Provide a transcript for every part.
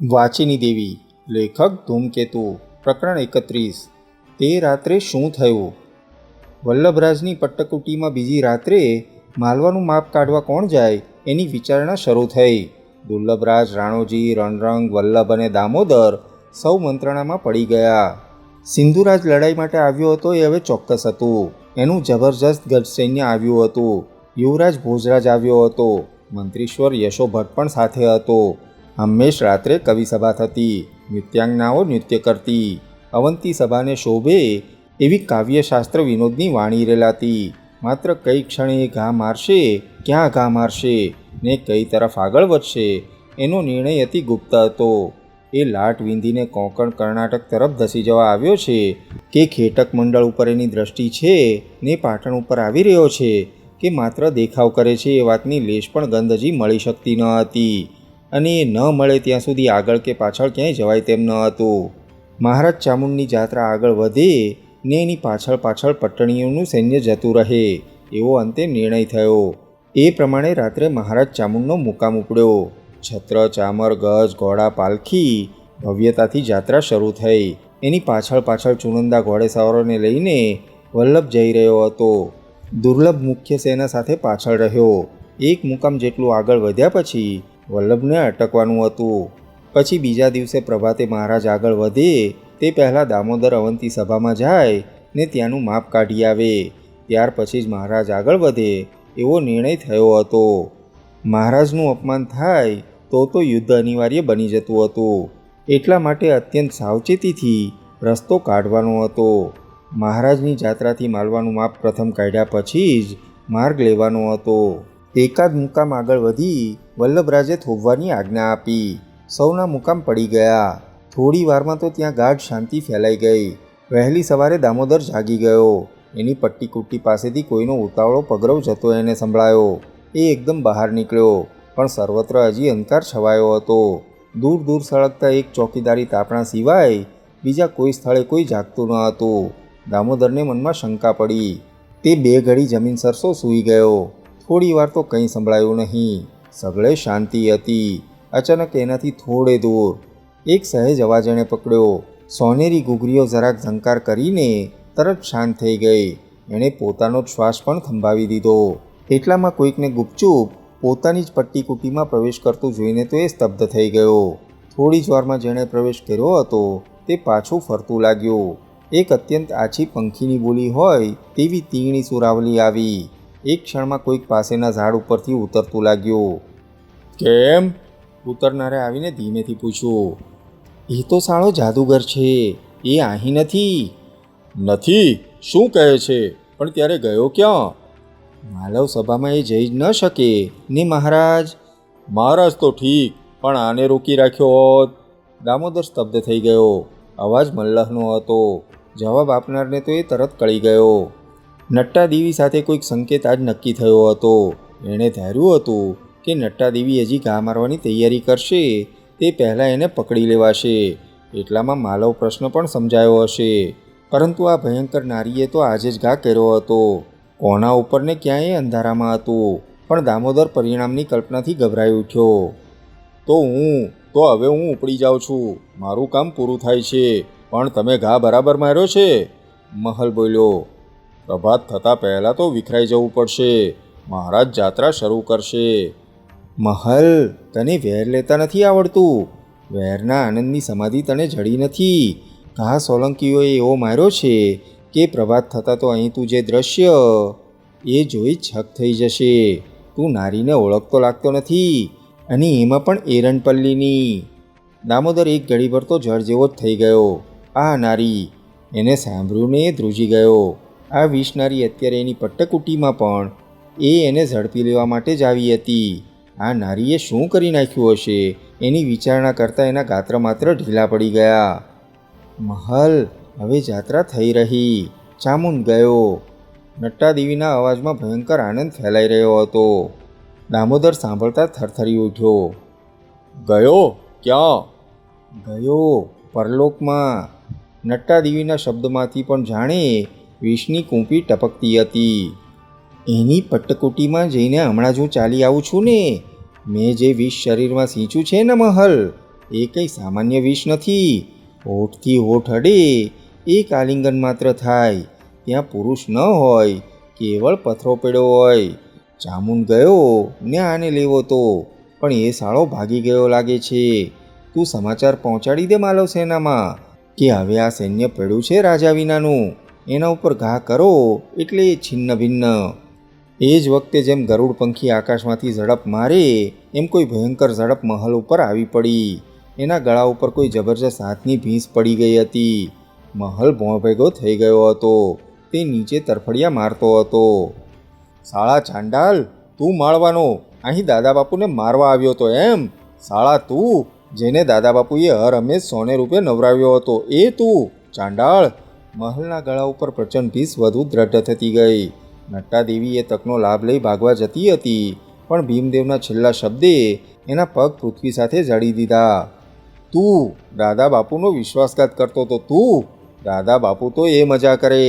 વાચીની દેવી. લેખક ધૂમકેતુ. પ્રકરણ 31. તે રાત્રે શું થયું? વલ્લભરાજની પટ્ટકુટીમાં બીજી રાત્રે માલવાનું માપ કાઢવા કોણ જાય એની વિચારણા શરૂ થઈ. દુર્લભરાજ, રાણોજી, રણરંગ, વલ્લભ અને દામોદર સૌ મંત્રણામાં પડી ગયા. સિંધુરાજ લડાઈ માટે આવ્યો હતો એ હવે ચોક્કસ હતું. એનું જબરજસ્ત ગજસૈન્ય આવ્યું હતું. યુવરાજ ભોજરાજ આવ્યો હતો. મંત્રીશ્વર યશોભટ્ટ પણ સાથે હતો. હંમેશ રાત્રે કવિસભા થતી. નૃત્યાંગનાઓ નૃત્ય કરતી. અવંતી સભાને શોભે એવી કાવ્યશાસ્ત્ર વિનોદની વાણી રેલાતી. માત્ર કઈ ક્ષણે એ ઘા મારશે, ક્યાં ઘા મારશે ને કઈ તરફ આગળ વધશે એનો નિર્ણય અતિ ગુપ્ત હતો. એ લાટ વીંધીને કોંકણ કર્ણાટક તરફ ધસી જવા આવ્યો છે કે ખેટક મંડળ ઉપર એની દ્રષ્ટિ છે ને પાટણ ઉપર આવી રહ્યો છે કે માત્ર દેખાવ કરે છે એ વાતની લેશ પણ ગંધ હજી મળી શકતી ન હતી. અને એ ન મળે ત્યાં સુધી આગળ કે પાછળ ક્યાંય જવાય તેમ ન હતું. મહારાજ ચામુંડની જાત્રા આગળ વધે ને એની પાછળ પાછળ પટ્ટણીઓનું સૈન્ય જતું રહે એવો અંતે નિર્ણય થયો. એ પ્રમાણે રાત્રે મહારાજ ચામુંડનો મુકામ ઉપડ્યો. છત્ર, ચામર, ગજ, ઘોડા, પાલખી ભવ્યતાથી જાત્રા શરૂ થઈ. એની પાછળ પાછળ ચુનંદા ઘોડેસવારોને લઈને વલ્લભ જઈ રહ્યો હતો. દુર્લભ મુખ્ય સેના સાથે પાછળ રહ્યો. એક મુકામ જેટલું આગળ વધ્યા પછી વલ્લભને અટકવાનું હતું. પછી બીજા દિવસે પ્રભાતે મહારાજ આગળ વધે તે પહેલાં દામોદર અવંતી સભામાં જાય ને ત્યાંનું માપ કાઢી આવે. ત્યાર પછી જ મહારાજ આગળ વધે એવો નિર્ણય થયો હતો. મહારાજનું અપમાન થાય તો યુદ્ધ અનિવાર્ય બની જતું હતું. એટલા માટે અત્યંત સાવચેતીથી રસ્તો કાઢવાનો હતો. મહારાજની જાત્રાથી માલવાનું માપ પ્રથમ કાઢ્યા પછી જ માર્ગ લેવાનો હતો. એકાદ મુકામ આગળ વધી વલ્લભરાજે થોભવાની આજ્ઞા આપી. સૌના મુકામ પડી ગયા. થોડી વારમાં તો ત્યાં ગાઢ શાંતિ ફેલાઈ ગઈ. વહેલી સવારે દામોદર જાગી ગયો. એની પટ્ટીકુટ્ટી પાસેથી કોઈનો ઉતાવળો પગરવ જતો એને સંભળાયો. એ એકદમ બહાર નીકળ્યો, પણ સર્વત્ર હજી અંધકાર છવાયો હતો. દૂર દૂર સળગતા એક ચોકીદારી તાપણા સિવાય બીજા કોઈ સ્થળે કોઈ જાગતું ન હતું. દામોદરને મનમાં શંકા પડી. તે 2 ઘડી જમીન સરસો સૂઈ ગયો. થોડી વાર તો કંઈ સંભળાયું નહીં. સગળે શાંતિ હતી. અચાનક એનાથી થોડે દૂર એક સહેજ અવાજ એણે પકડ્યો. સોનેરી ઘૂઘરીઓ જરાક ઝંકાર કરીને તરત શાંત થઈ ગઈ. એણે પોતાનો જ શ્વાસ પણ થંભાવી દીધો. એટલામાં કોઈકને ગુપચૂપ પોતાની જ પટ્ટીકુટીમાં પ્રવેશ કરતું જોઈને તો એ સ્તબ્ધ થઈ ગયો. થોડી જ વારમાં જેણે પ્રવેશ કર્યો હતો તે પાછું ફરતું લાગ્યું. એક અત્યંત આછી પંખીની બોલી હોય તેવી તીણી સુરાવલી આવી. એક ક્ષણમાં કોઈક પાસેના ઝાડ ઉપરથી ઉતરતું લાગ્યું. કેમ? ઉતરનારે આવીને ધીમેથી પૂછ્યું. એ તો સાળો જાદુગર છે, એ અહીં નથી. નથી? શું કહે છે? પણ ત્યારે ગયો ક્યાં? માલવ સભામાં એ જઈ જ ન શકે ને મહારાજ. મહારાજ તો ઠીક, પણ આને રોકી રાખ્યો હોત. દામોદર સ્તબ્ધ થઈ ગયો. અવાજ મલ્લહનો હતો. જવાબ આપનારને તો એ તરત કળી ગયો. નટ્ટાદેવી સાથે કોઈક સંકેત આજ નક્કી થયો હતો. એણે ધાર્યું હતું કે નટ્ટાદેવી હજી ઘા મારવાની તૈયારી કરશે તે પહેલાં એને પકડી લેવાશે. એટલામાં માલવ પ્રશ્ન પણ સમજાયો હશે. પરંતુ આ ભયંકર નારીએ તો આજે જ ઘા કર્યો હતો. કોના ઉપર ને ક્યાંય અંધારામાં હતું. પણ દામોદર પરિણામની કલ્પનાથી ગભરાઈ ઉઠ્યો. તો હવે હું ઉપડી જાઉં છું. મારું કામ પૂરું થાય છે. પણ તમે ઘા બરાબર માર્યો છે? મહલ બોલ્યો. પ્રભાત થતાં પહેલાં તો વિખરાઈ જવું પડશે. મહારાજ જાત્રા શરૂ કરશે. મહલ, તને વેર લેતા નથી આવડતું. વેરના આનંદની સમાધિ તને જડી નથી. ઘા સોલંકીઓએ એવો માર્યો છે કે પ્રભાત થતાં તો અહીં તું જે દ્રશ્ય એ જોઈ છક થઈ જશે. તું નારીને ઓળખતો લાગતો નથી, અને એમાં પણ એરણપલ્લીની. દામોદર એક ઘડીભર તો જળ જેવો જ થઈ ગયો. આ નારી! એને સાંભળ્યું ને એ ધ્રુજી ગયો. આ વિષનારી અત્યારે એની પટ્ટકુટીમાં પણ એને ઝડપી લેવા માટે જ આવી હતી. આ નારીએ શું કરી નાખ્યું હશે એની વિચારણા કરતાં એના ગાત્ર માત્ર ઢીલા પડી ગયા. મહલ, હવે જાત્રા થઈ રહી. ચામુંડ ગયો. નટ્ટાદેવીના અવાજમાં ભયંકર આનંદ ફેલાઈ રહ્યો હતો. દામોદર સાંભળતા થરથરી ઉઠ્યો. ગયો? ક્યાં? ગયો પરલોકમાં. નટ્ટાદેવીના શબ્દમાંથી પણ જાણે વિષની કૂંપી ટપકતી હતી. એની પટ્ટકુટીમાં જઈને હમણાં જ હું ચાલી આવું છું ને. મેં જે વિષ શરીરમાં સિંચ્યું છે ને મહલ, એ કંઈ સામાન્ય વિષ નથી. હોઠથી હોઠ અડે, એક આલિંગન માત્ર થાય, ત્યાં પુરુષ ન હોય, કેવળ પથરો પડ્યો હોય. ચામુંડ ગયો ને આને લેવો તો, પણ એ સાળો ભાગી ગયો લાગે છે. તું સમાચાર પહોંચાડી દે માલવ સેનામાં કે હવે આ સૈન્ય પડ્યું છે રાજા વિનાનું, એના ઉપર ઘા કરો એટલે છિન્ન ભિન્ન. એ જ વખતે જેમ ગરુડ પંખી આકાશમાંથી ઝડપ મારે એમ કોઈ ભયંકર ઝડપ મહલ ઉપર આવી પડી. એના ગળા ઉપર કોઈ જબરજસ્ત હાથની ભીંસ પડી ગઈ હતી. મહલ ભોં ભેગો થઈ ગયો હતો. તે નીચે તરફડિયા મારતો હતો. સાળા ચાંડાલ, તું માળવાનો અહીં દાદા બાપુને મારવા આવ્યો હતો એમ? સાળા તું, જેને દાદા બાપુએ હર હંમેશ સોને રૂપે નવરાવ્યો હતો, એ તું ચાંડાળ? મહલના ગળા ઉપર પ્રચંડ ભીંસ વધુ દ્રઢ થતી ગઈ. નટ્ટાદેવી એ તકનો લાભ લઈ ભાગવા જતી હતી, પણ ભીમદેવના છેલ્લા શબ્દે એના પગ પૃથ્વી સાથે જડી દીધા. તું દાદા બાપુનો વિશ્વાસઘાત કરતો તો તું? દાદા બાપુ તો એ મજા કરે,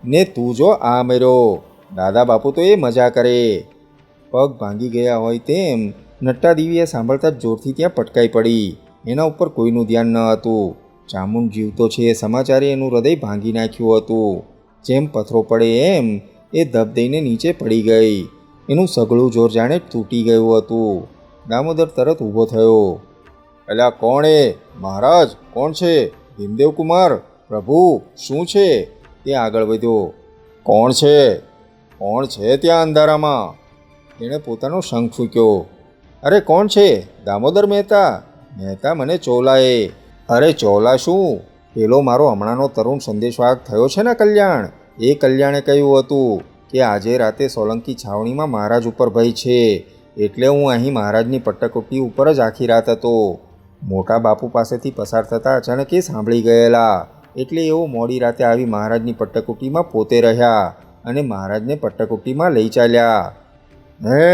ને તું જો આ મર્યો. દાદા બાપુ તો એ મજા કરે. પગ ભાંગી ગયા હોય તેમ નટ્ટાદેવીએ સાંભળતા જ જોરથી ત્યાં પટકાઈ પડી. એના ઉપર કોઈનું ધ્યાન ન હતું. ચામુંડ જીવતો છે એ સમાચારે એનું હૃદય ભાંગી નાખ્યું હતું. જેમ પથરો પડે એમ એ ધબ દઈને નીચે પડી ગઈ. એનું સઘળું જોર જાણે તૂટી ગયું હતું. દામોદર તરત ઊભો થયો. અલ્યા કોણ એ? મહારાજ કોણ છે? ભીમદેવ કુમાર, પ્રભુ શું છે? તે આગળ વધ્યો. કોણ છે? કોણ છે ત્યાં અંધારામાં? તેણે પોતાનો શંખ ફૂંક્યો. અરે કોણ છે? દામોદર મહેતા. મહેતા મને ચોલાએ. અરે ચોલા શું? પેલો મારો હમણાંનો તરુણ સંદેશવાહક થયો છે ને કલ્યાણ, એ કલ્યાણે કહ્યું હતું કે આજે રાતે સોલંકી છાવણીમાં મહારાજ ઉપર ભય છે, એટલે હું અહીં મહારાજની પટ્ટકુટી ઉપર જ આખી રાત હતો. મોટા બાપુ પાસેથી પસાર થતાં અચાનક એ સાંભળી ગયેલા, એટલે એઓ મોડી રાતે આવી મહારાજની પટ્ટકુટીમાં પોતે રહ્યા અને મહારાજને પટ્ટકુટીમાં લઈ ચાલ્યા. હે,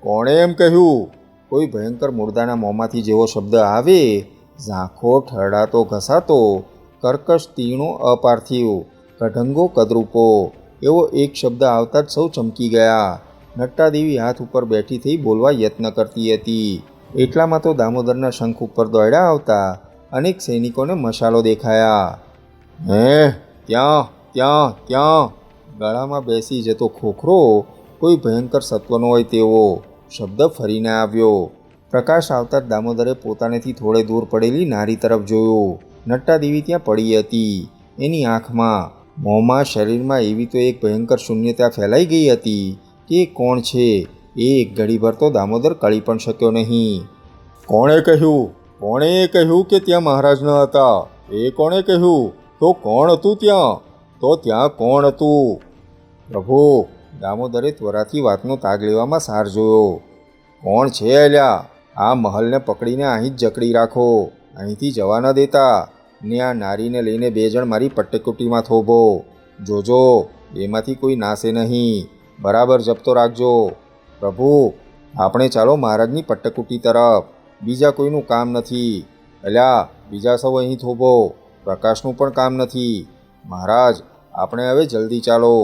કોણે એમ કહ્યું? કોઈ ભયંકર મુર્દાના મોંમાંથી જેવો શબ્દ આવે, ઝાંખો ઠરડાતો ઘસાતો, કર્કશ તીણો અપાર્થિવ, કઢંગો કદરૂપો, એવો એક શબ્દ આવતા જ સૌ ચમકી ગયા. નટ્ટાદેવી હાથ ઉપર બેઠી થઈ બોલવા યત્ન કરતી હતી. એટલામાં તો દામોદરના શંખ ઉપર દોડ્યા આવતા અનેક સૈનિકોને મશાલો દેખાયા. હે, ત્યાં ત્યાં ત્યાં! ગળામાં બેસી જતો ખોખરો કોઈ ભયંકર સત્વનો હોય તેવો શબ્દ ફરીને આવ્યો. પ્રકાશ આવતા જ દામોદરે પોતાનેથી થોડે દૂર પડેલી નારી તરફ જોયું. નટ્ટાદેવી ત્યાં પડી હતી. એની આંખમાં, મોંમાં, શરીરમાં એવી તો એક ભયંકર શૂન્યતા ફેલાઈ ગઈ હતી કે કોણ છે એ એક ઘડીભર તો દામોદર કળી પણ શક્યો નહીં. કોણે કહ્યું? કોણે કહ્યું કે ત્યાં મહારાજ ન હતા? એ કોણે કહ્યું? તો કોણ હતું ત્યાં? તો ત્યાં કોણ હતું? પ્રભુ, દામોદરે ત્વરાથી વાતનો તાગ લેવામાં સાર જોયો. કોણ છે અલ્યા? આ મહલને પકડીને અહીં જ જકડી રાખો, અહીંથી જવા ન દેતા, ને આ નારીને લઈને 2 જણ મારી પટ્ટકુટીમાં થોભો. જોજો એમાંથી કોઈ નાશે નહીં, બરાબર જપતો રાખજો. પ્રભુ, આપણે ચાલો મહારાજની પટ્ટકુટી તરફ, બીજા કોઈનું કામ નથી. અલ્યા બીજા સૌ અહીં થોભો, પ્રકાશનું પણ કામ નથી. મહારાજ, આપણે હવે જલ્દી ચાલો.